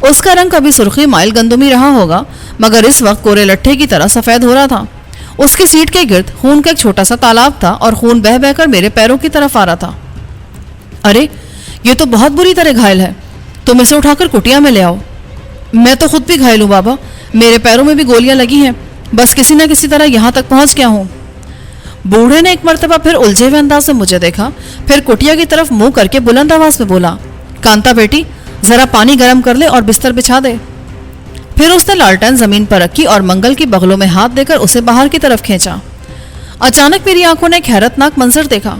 اس کا رنگ کبھی سرخی مائل گندمی رہا ہوگا مگر اس وقت کورے لٹھے کی طرح سفید ہو رہا تھا۔ اس کی سیٹ کے گرد خون کا ایک چھوٹا سا تالاب تھا اور خون بہہ بہہ کر میرے پیروں کی طرف آ رہا تھا۔ ارے یہ تو بہت بری طرح گھائل ہے، تم اسے اٹھا کر کٹیا میں لے آؤ۔ میں تو خود بھی گھائل ہوں بابا، میرے پیروں میں بھی گولیاں لگی ہیں، بس کسی نہ کسی طرح یہاں تک پہنچ گیا ہوں۔ بوڑھے نے ایک مرتبہ پھر الجھے ہوئے انداز سے مجھے دیکھا، پھر کٹیا کی طرف منہ کر کے بلند آواز میں بولا، کانتا بیٹی ذرا پانی گرم کر لے اور بستر بچھا دے۔ پھر اس نے لالٹین زمین پر رکھی اور منگل کی بغلوں میں ہاتھ دے کر اسے باہر کی طرف کھینچا۔ اچانک میری آنکھوں نے ایک حیرت ناک منظر دیکھا۔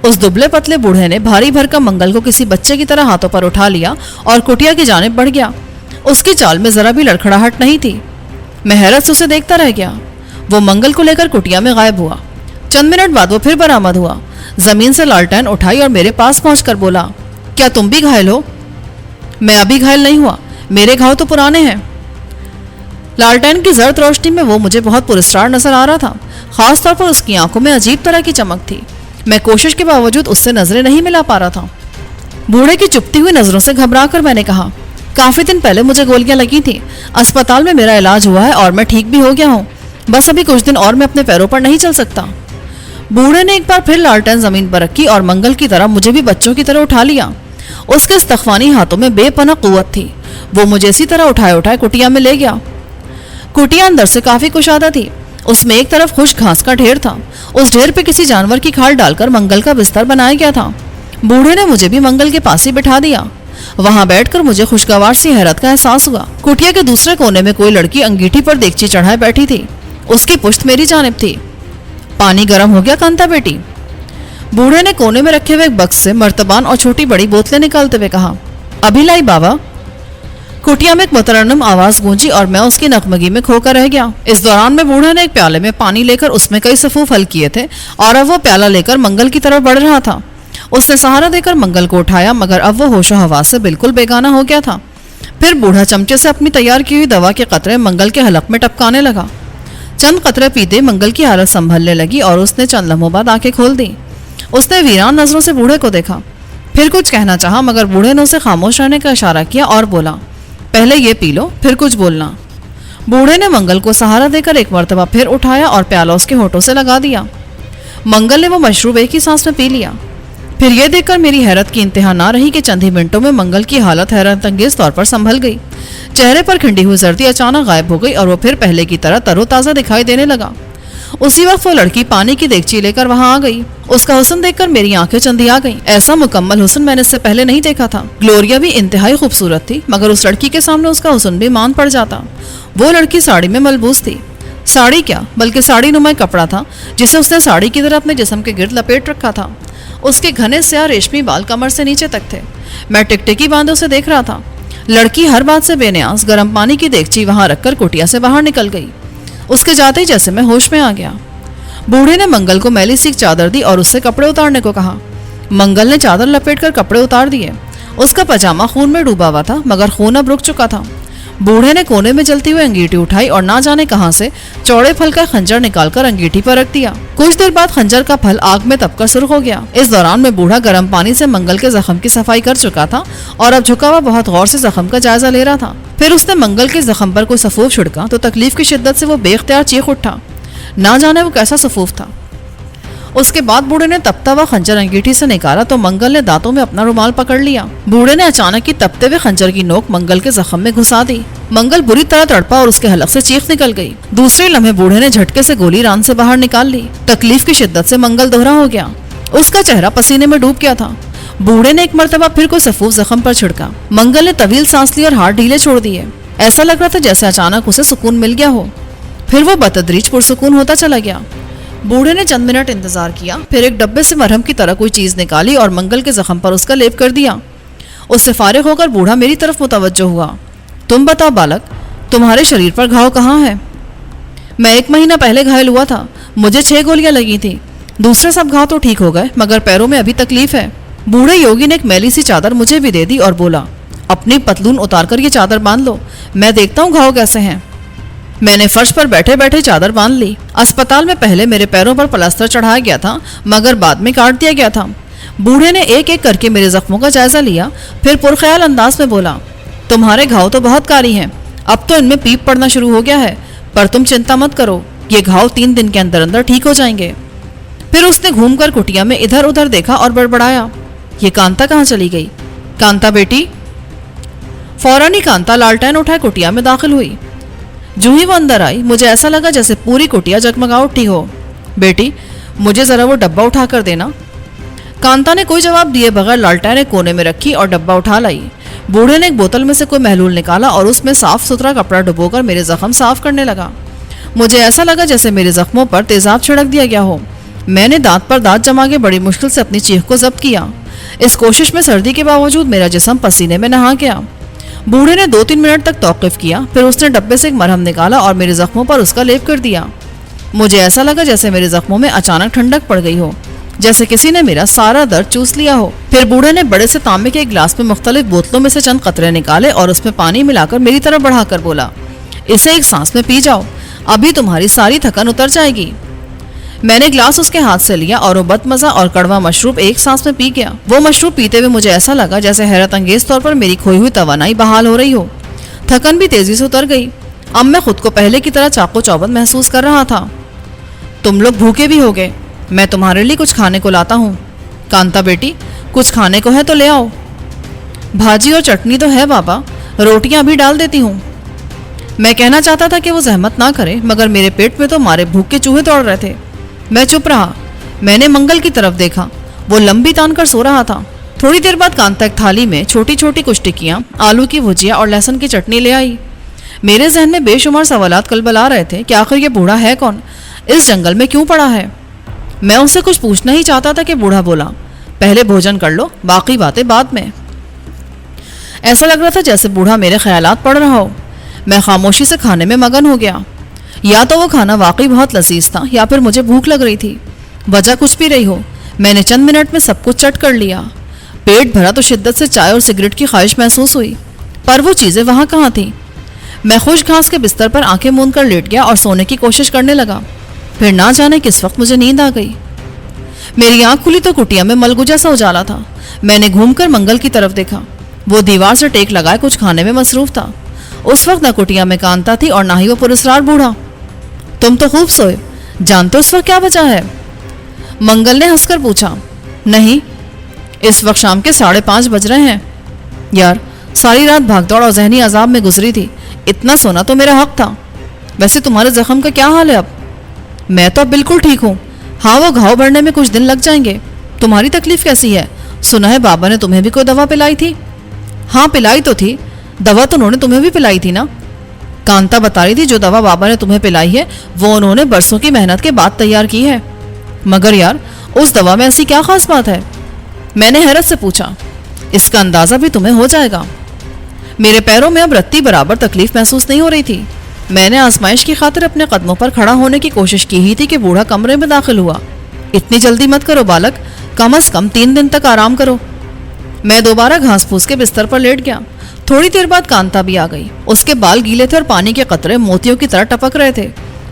اس دبلے پتلے بوڑھے نے بھاری بھر کا منگل کو کسی بچے کی طرح ہاتھوں پر اٹھا لیا اور کٹیا کی جانب بڑھ گیا۔ اس کی چال میں ذرا بھی لڑکھڑاہٹ نہیں تھی۔ میں حیرت سے اسے دیکھتا رہ گیا۔ وہ منگل کو لے کر کٹیا میں غائب ہوا۔ چند منٹ بعد وہ پھر برآمد ہوا، زمین سے لالٹین اٹھائی اور میرے پاس پہنچ کر بولا، کیا تم بھی گھائل ہو؟ میں ابھی گھائل نہیں ہوا، میرے گھاؤ تو پرانے ہیں۔ لالٹین کی زرد روشنی میں وہ مجھے بہت پراسرار نظر آ رہا تھا، خاص طور پر اس کی آنکھوں میں عجیب طرح کی چمک تھی۔ میں کوشش کے باوجود اس سے نظریں نہیں ملا پا رہا تھا۔ بوڑھے کی چپتی ہوئی نظروں سے گھبرا کر میں نے کہا، کافی دن پہلے مجھے گولیاں لگی تھیں، اسپتال میں میرا علاج ہوا ہے اور میں ٹھیک بھی ہو گیا ہوں، بس ابھی کچھ دن اور میں اپنے پیروں پر نہیں چل سکتا۔ بوڑھے نے ایک بار پھر لالٹین زمین پر رکھی اور منگل کی طرح مجھے بھی بچوں کی طرح اٹھا لیا۔ اس کے استخوانی ہاتھوں میں بے پناہ قوت تھی۔ وہ مجھے اسی طرح اٹھائے کٹیا میں لے گیا۔ کٹیا اندر سے کافی کشادہ تھی۔ اس میں ایک طرف خشک گھاس کا ڈھیر تھا، اس ڈھیر پہ کسی جانور کی کھال ڈال کر منگل کا بستر بنایا گیا تھا۔ بوڑھے نے مجھے بھی منگل کے پاس ہی بٹھا دیا۔ وہاں بیٹھ کر مجھے خوشگوار سی حیرت کا احساس ہوا۔ کٹیا کے دوسرے کونے میں کوئی لڑکی انگیٹھی پر دیگچی چڑھائے بیٹھی تھی، اس کی پشت میری جانب تھی۔ پانی گرم ہو گیا کانتا بیٹی؟ بوڑھے نے کونے میں رکھے ہوئے ایک بکس سے مرتبان اور چھوٹی بڑی بوتلیں نکالتے ہوئے کہا، ابھی لائی بابا۔ کٹیا میں ایک مترنم آواز گونجی اور میں اس کی نغمگی میں کھو کر رہ گیا۔ اس دوران میں بوڑھے نے ایک پیالے میں پانی لے کر اس میں کئی صفوف حل کیے تھے اور اب وہ پیالہ لے کر منگل کی طرف بڑھ رہا تھا۔ اس نے سہارا دے کر منگل کو اٹھایا مگر اب وہ ہوش و حواس سے بالکل بیگانہ ہو گیا تھا۔ پھر بوڑھا چمچے سے اپنی تیار کی ہوئی دوا کے قطرے منگل کے حلق میں ٹپکانے لگا۔ چند قطرے پیتے منگل کی حالت سنبھلنے لگی اور اس نے چند لمحوں بعد آنکھیں کھول دیں۔ اس نے ویران نظروں سے بوڑھے کو دیکھا، پھر کچھ کہنا چاہا مگر بوڑھے نے اسے خاموش رہنے کا اشارہ کیا اور بولا، پہلے یہ پی لو پھر کچھ بولنا۔ بوڑھے نے منگل کو سہارا دے کر ایک مرتبہ پھر اٹھایا اور پیالہ اس کے ہونٹوں سے لگا دیا۔ منگل نے وہ مشروب ایک ہی سانس میں پی لیا۔ پھر یہ دیکھ کر میری حیرت کی انتہا نہ رہی کہ چند ہی منٹوں میں منگل کی حالت حیرت انگیز طور پر سنبھل گئی۔ چہرے پر کھنڈی ہوئی زردی اچانک غائب ہو گئی اور وہ پھر پہلے کی طرح تر و تازہ دکھائی دینے لگا۔ اسی وقت وہ لڑکی پانی کی دیگچی لے کر وہاں آ گئی۔ اس کا حسن دیکھ کر میری آنکھیں چندی آ گئیں۔ ایسا مکمل حسن میں نے اس سے پہلے نہیں دیکھا تھا۔ گلوریا بھی انتہائی خوبصورت تھی مگر اس لڑکی کے سامنے اس کا حسن بھی مان پڑ جاتا۔ وہ لڑکی ساڑی میں ملبوس تھی، ساڑی کیا بلکہ ساڑی نما کپڑا تھا جسے اس نے ساڑی کی طرح اپنے جسم کے گرد لپیٹ رکھا تھا۔ اس کے گھنے سیاہ ریشمی بال کمر سے نیچے تک تھے۔ میں ٹکٹکی باندھے اسے دیکھ رہا تھا۔ لڑکی ہر بات سے بے نیاز گرم پانی کی دیگچی وہاں رکھ کر کٹیا سے باہر نکل گئی۔ اس کے جاتے ہی جیسے میں ہوش میں آ گیا۔ بوڑھے نے منگل کو میلی سی چادر دی اور اس سے کپڑے اتارنے کو کہا۔ منگل نے چادر لپیٹ کر کپڑے اتار دیے۔ اس کا پاجامہ خون میں ڈوبا ہوا تھا مگر خون اب رک چکا تھا۔ بوڑھے نے کونے میں جلتی ہوئی انگیٹھی اٹھائی اور نہ جانے کہاں سے چوڑے پھل کا خنجر نکال کر انگیٹھی پر رکھ دیا۔ کچھ دیر بعد خنجر کا پھل آگ میں تپ کر سرخ ہو گیا۔ اس دوران میں بوڑھا گرم پانی سے منگل کے زخم کی صفائی کر چکا تھا اور اب جھکا ہوا بہت غور سے زخم کا جائزہ لے رہا تھا۔ پھر اس نے منگل کے زخم پر کوئی سفوف چھڑکا تو تکلیف کی شدت سے وہ بے اختیار چیخ اٹھا۔ نہ جانے وہ کیسا سفوف تھا۔ اس کے بعد بوڑھے نے تپتا ہوا خنجر انگیٹھی سے نکالا تو منگل نے دانتوں میں اپنا رومال پکڑ لیا۔ بوڑھے نے اچانک ہی تپتے ہوئے خنجر کی نوک منگل کے زخم میں گھسا دی۔ منگل بری طرح تڑپا اور اس کے حلق سے چیخ نکل گئی۔ دوسرے لمحے بوڑھے نے جھٹکے سے گولی ران سے باہر نکال لی۔ تکلیف کی شدت سے منگل دوہرا ہو گیا۔ اس کا چہرہ پسینے میں ڈوب گیا تھا۔ بوڑھے نے ایک مرتبہ پھر کوئی سفوف زخم پر چھڑکا۔ منگل نے طویل سانس لی اور ہاتھ ڈھیلے چھوڑ دیے۔ ایسا لگ رہا تھا جیسے اچانک اسے سکون مل گیا ہو۔ پھر وہ بتدریج پرسکون ہوتا چلا گیا۔ بوڑھے نے چند منٹ انتظار کیا، پھر ایک ڈبے سے مرہم کی طرح کوئی چیز نکالی اور منگل کے زخم پر اس کا لیپ کر دیا۔ اس سے فارغ ہو کر بوڑھا میری طرف متوجہ ہوا۔ تم بتاؤ بالک، تمہارے شریر پر گھاؤ کہاں ہے؟ میں 1 مہینہ پہلے گھائل ہوا تھا، مجھے 6 گولیاں لگی تھی، دوسرے سب گھاؤ تو ٹھیک ہو گئے مگر پیروں میں ابھی تکلیف ہے۔ بوڑھے یوگی نے ایک میلی سی چادر مجھے بھی دے دی اور بولا، اپنی پتلون اتار کر یہ چادر باندھ لو، میں دیکھتا ہوں گھاؤ کیسے ہیں۔ میں نے فرش پر بیٹھے بیٹھے چادر باندھ لی۔ اسپتال میں پہلے میرے پیروں پر پلاسٹر چڑھایا گیا تھا مگر بعد میں کاٹ دیا گیا تھا۔ بوڑھے نے ایک ایک کر کے میرے زخموں کا جائزہ لیا، پھر پرخیال انداز میں بولا، تمہارے گھاؤ تو بہت کاری ہیں، اب تو ان میں پیپ پڑنا شروع ہو گیا ہے، پر تم چنتا مت کرو، یہ گھاؤ 3 دن کے اندر اندر ٹھیک ہو جائیں گے۔ پھر اس نے گھوم کر کٹیا میں ادھر ادھر دیکھا اور بڑبڑایا، یہ کانتا کہاں چلی گئی؟ کانتا بیٹی؟ فوراً ہی کانتا لالٹین اٹھائے کٹیا میں داخل ہوئی۔ جو ہی وہ اندر آئی مجھے ایسا لگا جیسے پوری کٹیا جگمگا اٹھی ہو۔ بیٹی مجھے ذرا وہ ڈبہ اٹھا کر دینا۔ کانتا نے کوئی جواب دیے بغیر لالٹین ایک کونے میں رکھی اور ڈبہ اٹھا لائی۔ بوڑھے نے ایک بوتل میں سے کوئی محلول نکالا اور اس میں صاف ستھرا کپڑا ڈبو کر میرے زخم صاف کرنے لگا۔ مجھے ایسا لگا جیسے میرے زخموں پر تیزاب چھڑک دیا گیا ہو۔ میں نے دانت پر دانت جما کے بڑی مشکل سے اپنی چیخ کو ضبط کیا۔ اس کوشش میں سردی کے باوجود میرا جسم پسینے میں نہا گیا۔ بوڑھے نے 2-3 منٹ تک توقف کیا، پھر اس نے ڈبے سے ایک مرہم نکالا اور میرے زخموں پر اس کا لیپ کر دیا۔ مجھے ایسا لگا جیسے میرے زخموں میں اچانک ٹھنڈک پڑ گئی ہو، جیسے کسی نے میرا سارا درد چوس لیا ہو۔ پھر بوڑھے نے بڑے سے تانبے کے ایک گلاس میں مختلف بوتلوں میں سے چند قطرے نکالے اور اس میں پانی ملا کر میری طرف بڑھا کر بولا، اسے ایک سانس میں پی جاؤ، ابھی تمہاری ساری تھکن اتر جائے گی۔ میں نے گلاس اس کے ہاتھ سے لیا اور وہ بد مزہ اور کڑوا مشروب ایک سانس میں پی گیا۔ وہ مشروب پیتے ہوئے مجھے ایسا لگا جیسے حیرت انگیز طور پر میری کھوئی ہوئی توانائی بحال ہو رہی ہو۔ تھکن بھی تیزی سے اتر گئی۔ اب میں خود کو پہلے کی طرح چاق و چوبند محسوس کر رہا تھا۔ تم لوگ بھوکے بھی ہوگے، میں تمہارے لیے کچھ کھانے کو لاتا ہوں۔ کانتا بیٹی کچھ کھانے کو ہے تو لے آؤ۔ بھاجی اور چٹنی تو ہے بابا، روٹیاں بھی ڈال دیتی ہوں۔ میں کہنا چاہتا تھا کہ وہ زحمت نہ کرے، مگر میرے پیٹ میں تو مارے بھوک کے چوہے دوڑ رہے تھے۔ میں چپ رہا۔ میں نے منگل کی طرف دیکھا، وہ لمبی تان کر سو رہا تھا۔ تھوڑی دیر بعد کانتا ایک تھالی میں چھوٹی چھوٹی کچھ ٹکیاں، آلو کی بھجیا اور لہسن کی چٹنی لے آئی۔ میرے ذہن میں بے شمار سوالات کلبلا رہے تھے کہ آخر یہ بوڑھا ہے کون، اس جنگل میں کیوں پڑا ہے۔ میں اس سے کچھ پوچھنا ہی چاہتا تھا کہ بوڑھا بولا، پہلے بھوجن کر لو، باقی باتیں بعد میں۔ ایسا لگ رہا تھا جیسے بوڑھا میرے خیالات پڑھ رہا ہو۔ میں خاموشی سے کھانے میں مگن ہو گیا۔ یا تو وہ کھانا واقعی بہت لذیذ تھا یا پھر مجھے بھوک لگ رہی تھی۔ وجہ کچھ بھی رہی ہو، میں نے چند منٹ میں سب کچھ چٹ کر لیا۔ پیٹ بھرا تو شدت سے چائے اور سگریٹ کی خواہش محسوس ہوئی، پر وہ چیزیں وہاں کہاں تھیں۔ میں خوش گھاس کے بستر پر آنکھیں موند کر لیٹ گیا اور سونے کی کوشش کرنے لگا۔ پھر نہ جانے کس وقت مجھے نیند آ گئی۔ میری آنکھ کھلی تو کٹیا میں ملگو سا اجالا تھا۔ میں نے گھوم کر منگل کی طرف دیکھا، وہ دیوار سے ٹیک لگائے کچھ کھانے میں مصروف تھا۔ اس وقت نہ کٹیا میں کانتا تھی اور نہ ہی وہ پراسرار بوڑھا۔ تم تو خوب سوئے، جانتے اس وقت کیا بچا ہے؟ منگل نے ہنس کر پوچھا۔ نہیں، اس وقت شام کے 5:30 بج رہے ہیں۔ یار ساری رات بھاگ دوڑ اور ذہنی عذاب میں گزری تھی، اتنا سونا تو میرا حق تھا۔ ویسے تمہارے زخم کا کیا حال ہے اب؟ میں تو اب بالکل ٹھیک ہوں۔ ہاں وہ گھاؤ بڑھنے میں کچھ دن لگ جائیں گے۔ تمہاری تکلیف کیسی ہے؟ سنا ہے بابا نے تمہیں بھی کوئی دوا پلائی تھی؟ ہاں پلائی تو تھی، دوا تو انہوں نے تمہیں بھی پلائی تھی نا؟ کانتا بتا رہی تھی جو دوا بابا نے تمہیں پلائی ہے وہ انہوں نے برسوں کی محنت کے بعد تیار کی ہے۔ مگر یار اس دوا میں ایسی کیا خاص بات ہے؟ میں نے حیرت سے پوچھا۔ اس کا اندازہ بھی تمہیں ہو جائے گا۔ میرے پیروں میں اب رتی برابر تکلیف محسوس نہیں ہو رہی تھی۔ میں نے آزمائش کی خاطر اپنے قدموں پر کھڑا ہونے کی کوشش کی ہی تھی کہ بوڑھا کمرے میں داخل ہوا۔ اتنی جلدی مت کرو بالک، کم از کم 3 دن تک آرام کرو۔ میں دوبارہ گھاس پھوس کے بستر پر لیٹ گیا۔ تھوڑی دیر بعد کانتا بھی آ گئی۔ اس کے بال گیلے تھے اور پانی کے قطرے موتیوں کی طرح ٹپک رہے تھے۔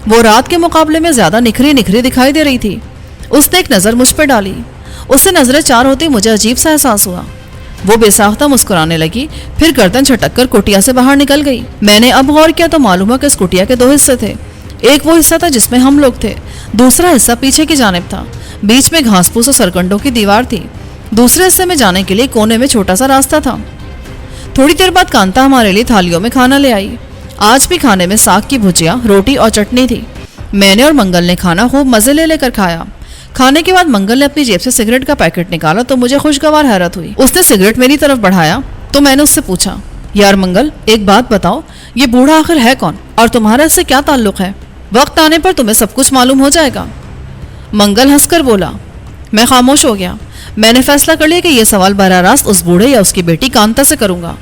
وہ رات کے مقابلے میں زیادہ نکھری نکھری دکھائی دے رہی تھی۔ اس نے ایک نظر مجھ پہ ڈالی۔ اسے نظریں چار ہوتی مجھے عجیب سا احساس ہوا۔ وہ بے ساختہ مسکرانے لگی، پھر گردن جھٹک کر کٹیا سے باہر نکل گئی۔ میں نے اب غور کیا تو معلوم ہوا کہ اس کٹیا کے 2 حصے تھے۔ ایک وہ حصہ تھا جس میں ہم لوگ تھے، دوسرا حصہ پیچھے کی جانب تھا۔ بیچ میں گھاس پھوس اور سرکنڈوں کی دیوار تھی۔ دوسرے حصے میں جانے کے لیے کونے میں چھوٹا سا راستہ تھا۔ تھوڑی دیر بعد کانتا ہمارے لیے تھالیوں میں کھانا لے آئی۔ آج بھی کھانے میں ساگ کی بھجیا، روٹی اور چٹنی تھی۔ میں نے اور منگل نے کھانا خوب مزے لے کر کھایا۔ کھانے کے بعد منگل نے اپنی جیب سے سگریٹ کا پیکٹ نکالا تو مجھے خوشگوار حیرت ہوئی۔ اس نے سگریٹ میری طرف بڑھایا تو میں نے اس سے پوچھا، یار منگل ایک بات بتاؤ، یہ بوڑھا آخر ہے کون اور تمہارا اس سے کیا تعلق ہے؟ وقت آنے پر تمہیں سب کچھ معلوم ہو جائے گا۔ منگل ہنس کر بولا۔ میں خاموش ہو گیا۔ میں نے فیصلہ کر لیا کہ یہ سوال براہ راست اس بوڑھے یا اس کی بیٹی کانتا سے کروں گا۔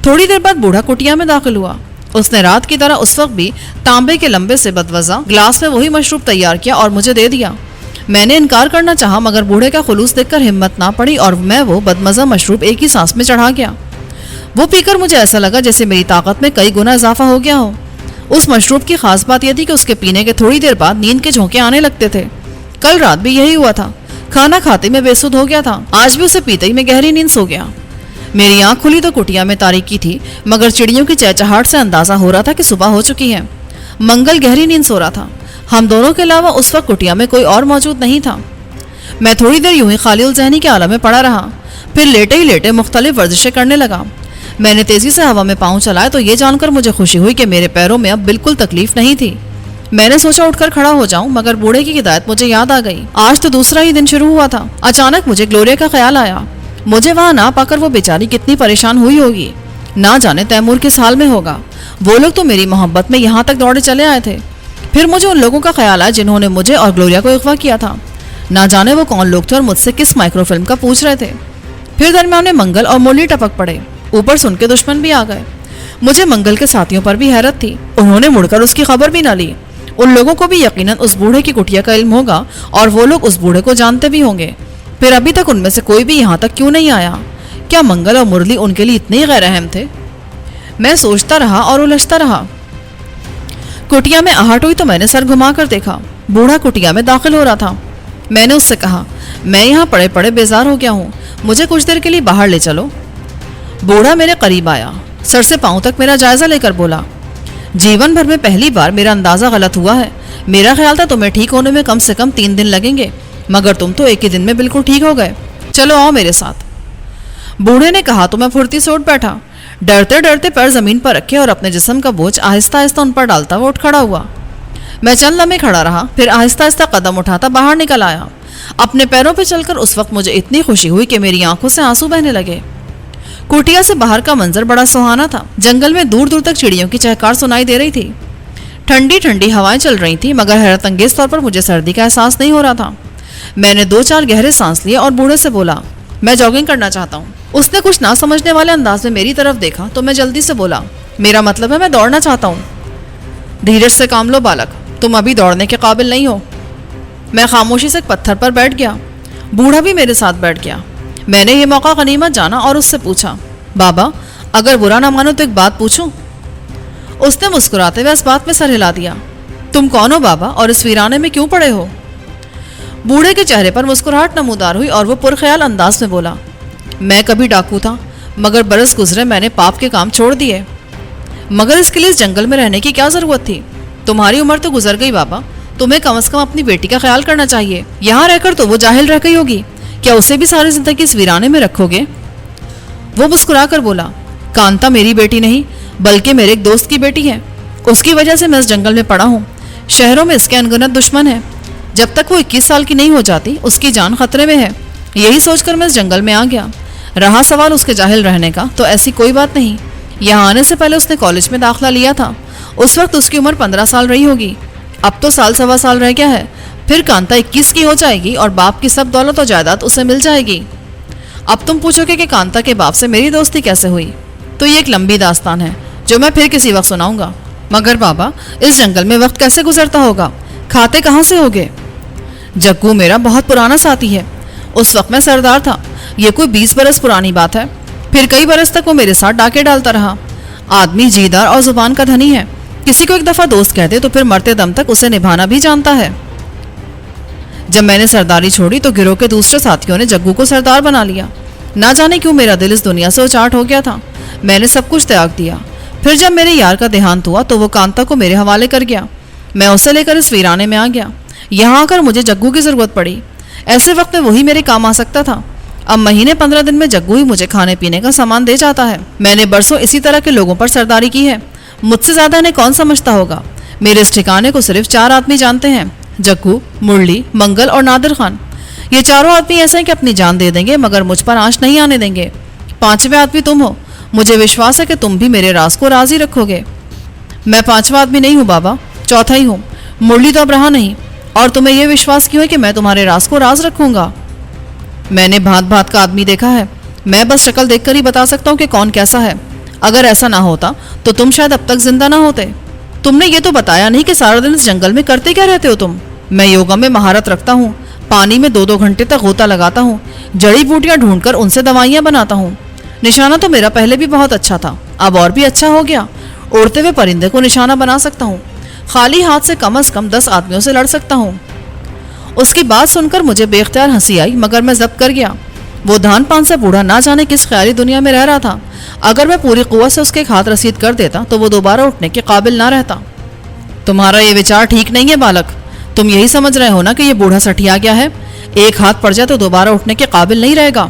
تھوڑی دیر بعد بوڑھا کٹیا میں داخل ہوا۔ اس نے رات کی طرح اس وقت بھی تانبے کے لمبے سے بدوزہ گلاس میں وہی مشروب تیار کیا اور مجھے دے دیا۔ میں نے انکار کرنا چاہا مگر بوڑھے کا خلوص دیکھ کر ہمت نہ پڑی اور میں وہ بدمزہ مشروب ایک ہی سانس میں چڑھا گیا۔ وہ پی کر مجھے ایسا لگا جیسے میری طاقت میں کئی گنا اضافہ ہو گیا ہو۔ اس مشروب کی خاص بات یہ تھی کہ اس کے پینے کے تھوڑی دیر بعد نیند کے جھونکے آنے لگتے تھے۔ کل رات بھی یہی ہوا تھا۔ کھانا کھاتے میں بے سود ہو گیا تھا، آج بھی اسے پیتے ہی میں گہری نیند سو گیا۔ میری آنکھ کھلی تو کٹیا میں تاریکی تھی، مگر چڑیوں کی چہچہاہٹ سے اندازہ ہو رہا تھا کہ صبح ہو چکی ہے۔ منگل گہری نیند سو رہا تھا، ہم دونوں کے علاوہ اس وقت کٹیا میں کوئی اور موجود نہیں تھا۔ میں تھوڑی دیر یوں ہی خالی الذہنی کے عالم میں پڑا رہا، پھر لیٹے ہی لیٹے مختلف ورزشیں کرنے لگا۔ میں نے تیزی سے ہوا میں پاؤں چلائے تو یہ جان کر مجھے خوشی ہوئی کہ میرے پیروں میں اب بالکل تکلیف نہیں تھی۔ میں نے سوچا اٹھ کر کھڑا ہو جاؤں، مگر بوڑھے کی ہدایت مجھے یاد آ گئی۔ آج تو دوسرا ہی دن شروع ہوا تھا۔ اچانک مجھے گلوریا کا خیال آیا۔ مجھے وہاں نہ پا کر وہ بیچاری کتنی پریشان ہوئی ہوگی، نہ جانے تیمور کس حال میں ہوگا۔ وہ لوگ تو میری محبت میں یہاں تک دوڑے چلے آئے تھے۔ پھر مجھے ان لوگوں کا خیال آیا جنہوں نے مجھے اور گلوریا کو اغوا کیا تھا۔ نہ جانے وہ کون لوگ تھے اور مجھ سے کس مائکرو فلم کا پوچھ رہے تھے۔ پھر درمیان میں منگل اور مرلی ٹپک پڑے، اوپر سے ان کے دشمن بھی آ گئے۔ مجھے منگل کے ساتھیوں پر بھی حیرت تھی، انہوں نے مڑ کر اس کی خبر بھی نہ لی۔ ان لوگوں کو بھی یقیناً اس بوڑھے کی کٹیا کا علم ہوگا اور وہ لوگ اس بوڑھے کو جانتے بھی ہوں گے۔ پھر ابھی تک ان میں سے کوئی بھی یہاں تک کیوں نہیں آیا؟ کیا منگل اور مرلی ان کے لیے اتنے ہی غیر اہم تھے؟ میں سوچتا رہا اور الجھتا رہا۔ کٹیا میں آہٹ ہوئی تو میں نے سر گھما کر دیکھا، بوڑھا کٹیا میں داخل ہو رہا تھا۔ میں نے اس سے کہا، میں یہاں پڑے پڑے بیزار ہو گیا ہوں، مجھے کچھ دیر کے لیے باہر لے چلو۔ بوڑھا میرے قریب آیا، سر سے پاؤں تک میرا جائزہ لے کر بولا، جیون بھر میں پہلی بار میرا اندازہ غلط ہوا ہے۔ میرا خیال تھا تمہیں ٹھیک ہونے میں کم سے کم 3 دن لگیں گے، مگر تم تو ایک ہی دن میں بالکل ٹھیک ہو گئے۔ چلو آؤ میرے ساتھ۔ بوڑھے نے کہا تو میں پھرتی سے اٹھ بیٹھا، ڈرتے ڈرتے پیر زمین پر رکھے اور اپنے جسم کا بوجھ آہستہ آہستہ ان پر ڈالتا ہوا اٹھ کھڑا ہوا۔ میں چند لمحے کھڑا رہا، پھر آہستہ آہستہ قدم اٹھاتا باہر نکل آیا۔ اپنے پیروں پہ چل کر اس وقت مجھے اتنی خوشی ہوئی کہ میری آنکھوں سے آنسو بہنے لگے۔ کوٹیا سے باہر کا منظر بڑا سہانا تھا، جنگل میں دور دور تک چڑیوں کی چہکار سنائی دے رہی تھی، ٹھنڈی ٹھنڈی ہوائیں چل رہی تھیں، مگر حیرت انگیز طور پر مجھے سردی کا احساس نہیں ہو رہا تھا۔ میں نے 2-4 گہرے سانس لیے اور بوڑھے سے بولا، میں جاگنگ کرنا چاہتا ہوں۔ اس نے کچھ نہ سمجھنے والے انداز میں میری طرف دیکھا تو میں جلدی سے بولا، میرا مطلب ہے میں دوڑنا چاہتا ہوں۔ دھیرج سے کام لو بالک، تم ابھی دوڑنے کے قابل نہیں ہو۔ میں خاموشی سے ایک پتھر پر بیٹھ گیا، بوڑھا بھی میرے ساتھ بیٹھ گیا۔ میں نے یہ موقع غنیمت جانا اور اس سے پوچھا، بابا اگر برا نہ مانو تو ایک بات پوچھوں؟ اس نے مسکراتے ہوئے اس بات میں سر ہلا دیا، تم کون ہو بابا اور اس ویرانے میں کیوں پڑے ہو؟ بوڑھے کے چہرے پر مسکراہٹ نمودار ہوئی اور وہ پرخیال انداز میں بولا، میں کبھی ڈاکو تھا، مگر برس گزرے میں نے پاپ کے کام چھوڑ دیے۔ مگر اس کے لیے اس جنگل میں رہنے کی کیا ضرورت تھی؟ تمہاری عمر تو گزر گئی بابا، تمہیں کم از کم اپنی بیٹی کا خیال کرنا چاہیے۔ یہاں رہ کر تو وہ جاہل رہ گئی ہوگی، کیا اسے بھی ساری زندگی اس ویرانے میں رکھو گے؟ وہ مسکرا کر بولا، کانتا میری بیٹی نہیں بلکہ میرے ایک دوست کی بیٹی ہے، اس کی وجہ سے میں اس جنگل میں پڑا ہوں۔ شہروں میں اس کے انگنت دشمن ہیں، جب تک وہ 21 سال کی نہیں ہو جاتی اس کی جان خطرے میں ہے۔ یہی سوچ کر میں اس جنگل میں آ گیا۔ رہا سوال اس کے جاہل رہنے کا تو ایسی کوئی بات نہیں، یہاں آنے سے پہلے اس نے کالج میں داخلہ لیا تھا، اس وقت اس کی عمر 15 سال رہی ہوگی، اب تو سال سوا سال رہ گیا ہے، پھر کانتا 21 کی ہو جائے گی اور باپ کی سب دولت و جائیداد اسے مل جائے گی۔ اب تم پوچھو گے کہ کانتا کے باپ سے میری دوستی کیسے ہوئی، تو یہ ایک لمبی داستان ہے جو میں پھر کسی وقت سناؤں گا۔ مگر بابا اس جنگل میں وقت کیسے گزرتا ہوگا، کھاتے کہاں سے ہوگے؟ جگو میرا بہت پرانا ساتھی ہے، اس وقت میں سردار تھا، یہ کوئی 20 برس پرانی بات ہے، پھر کئی برس تک وہ میرے ساتھ ڈاکے ڈالتا رہا۔ آدمی جیدار اور زبان کا دھنی ہے، کسی کو ایک دفعہ دوست کہتے تو پھر مرتے دم تک اسے نبھانا بھی جانتا ہے۔ جب میں نے سرداری چھوڑی تو گروہ کے دوسرے ساتھیوں نے جگو کو سردار بنا لیا۔ نہ جانے کیوں میرا دل اس دنیا سے اچاٹ ہو گیا تھا، میں نے سب کچھ تیاگ دیا۔ پھر جب میرے یار کا دیہانت ہوا تو وہ کانتا کو میرے حوالے کر گیا، میں اسے لے کر اس ویرانے میں آ گیا۔ یہاں آ کر مجھے جگو کی ضرورت پڑی، ایسے وقت میں وہی میرے کام آ سکتا تھا۔ اب مہینے 15 دن میں جگو ہی مجھے کھانے پینے کا سامان دے جاتا ہے۔ میں نے برسوں اسی طرح کے لوگوں پر سرداری کی ہے، مجھ سے زیادہ انہیں کون سمجھتا ہوگا۔ میرے اس ٹھکانے کو صرف 4 آدمی جانتے ہیں، جگو، مرلی، منگل اور نادر خان۔ یہ چاروں آدمی ایسے ہیں کہ اپنی جان دے دیں گے مگر مجھ پر آنچ نہیں آنے دیں گے۔ 5ویں آدمی تم ہو، مجھے وشواس ہے کہ تم بھی میرے راز کو راز ہی رکھو گے۔ میں 5واں آدمی نہیں ہوں بابا، 4تھا ہی ہوں، مرلی تو اب رہا نہیں، اور تمہیں یہ وشواس کیوں ہے کہ میں تمہارے راز کو راز رکھوں گا؟ میں نے بھات بھات کا آدمی دیکھا ہے، میں بس شکل دیکھ کر ہی بتا سکتا ہوں کہ کون کیسا ہے۔ اگر ایسا نہ ہوتا تو تم شاید اب تک زندہ نہ ہوتے۔ تم نے یہ تو بتایا نہیں کہ سارا دن اس جنگل میں کرتے کیا رہتے ہو تم؟ میں یوگا میں مہارت رکھتا ہوں، پانی میں 2-2 گھنٹے تک غوطہ لگاتا ہوں، جڑی بوٹیاں ڈھونڈ کر ان سے دوائیاں بناتا ہوں۔ نشانہ تو میرا پہلے بھی بہت اچھا تھا، اب اور بھی اچھا ہو گیا، اڑتے ہوئے پرندے کو نشانہ بنا سکتا ہوں، خالی ہاتھ سے کم از کم 10 آدمیوں سے لڑ سکتا ہوں۔ اس کی بات سن کر مجھے بے اختیار ہنسی آئی مگر میں ضبط کر گیا۔ وہ دھان پان سے بوڑھا نہ جانے کس خیالی دنیا میں رہ رہا تھا. اگر میں پوری قوت سے اس کے ایک ہاتھ رسید کر دیتا تو وہ دوبارہ اٹھنے کے قابل نہ رہتا. تمہارا یہ وچار ٹھیک نہیں ہے بالک. تم یہی سمجھ رہے ہو نا کہ یہ بوڑھا سٹھیا گیا ہے, ایک ہاتھ پڑ جائے تو دوبارہ اٹھنے کے قابل نہیں رہے گا.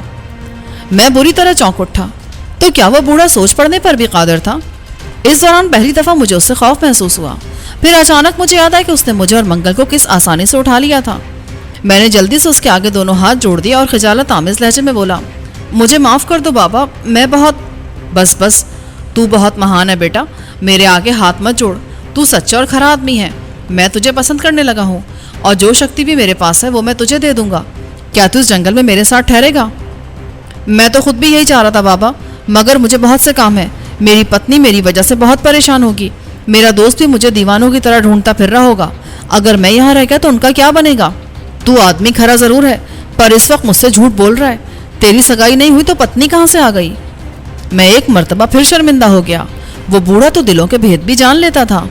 میں بری طرح چونک اٹھا. تو کیا وہ بوڑھا سوچ پڑنے پر بھی قادر تھا؟ اس دوران پہلی دفعہ مجھے اس سے خوف محسوس ہوا. پھر اچانک مجھے یاد آیا کہ اس نے مجھے اور منگل کو کس آسانی سے اٹھا لیا تھا. میں نے جلدی سے اس کے آگے دونوں ہاتھ جوڑ دیا اور خجالت آمیز لہجے میں بولا, مجھے معاف کر دو بابا, میں بہت... بس تو بہت مہان ہے بیٹا, میرے آگے ہاتھ مت جوڑ. تو سچا اور کھرا آدمی ہے, میں تجھے پسند کرنے لگا ہوں, اور جو شکتی بھی میرے پاس ہے وہ میں تجھے دے دوں گا. کیا تو اس جنگل میں میرے ساتھ ٹھہرے گا؟ میں تو خود بھی یہی چاہ رہا تھا بابا, مگر مجھے بہت سے کام ہے. میری پتنی میری وجہ سے بہت پریشان ہوگی. میرا دوست بھی مجھے دیوانوں کی طرح ڈھونڈتا پھر رہا ہوگا. اگر میں یہاں رہ گیا تو ان کا کیا بنے گا؟ تو آدمی کھرا ضرور ہے, پر اس وقت مجھ سے جھوٹ بول رہا ہے. تیری سگائی نہیں ہوئی تو پتنی کہاں سے آ گئی؟ میں ایک مرتبہ پھر شرمندہ ہو گیا. وہ بوڑھا تو دلوں کے بھید بھی جان لیتا تھا.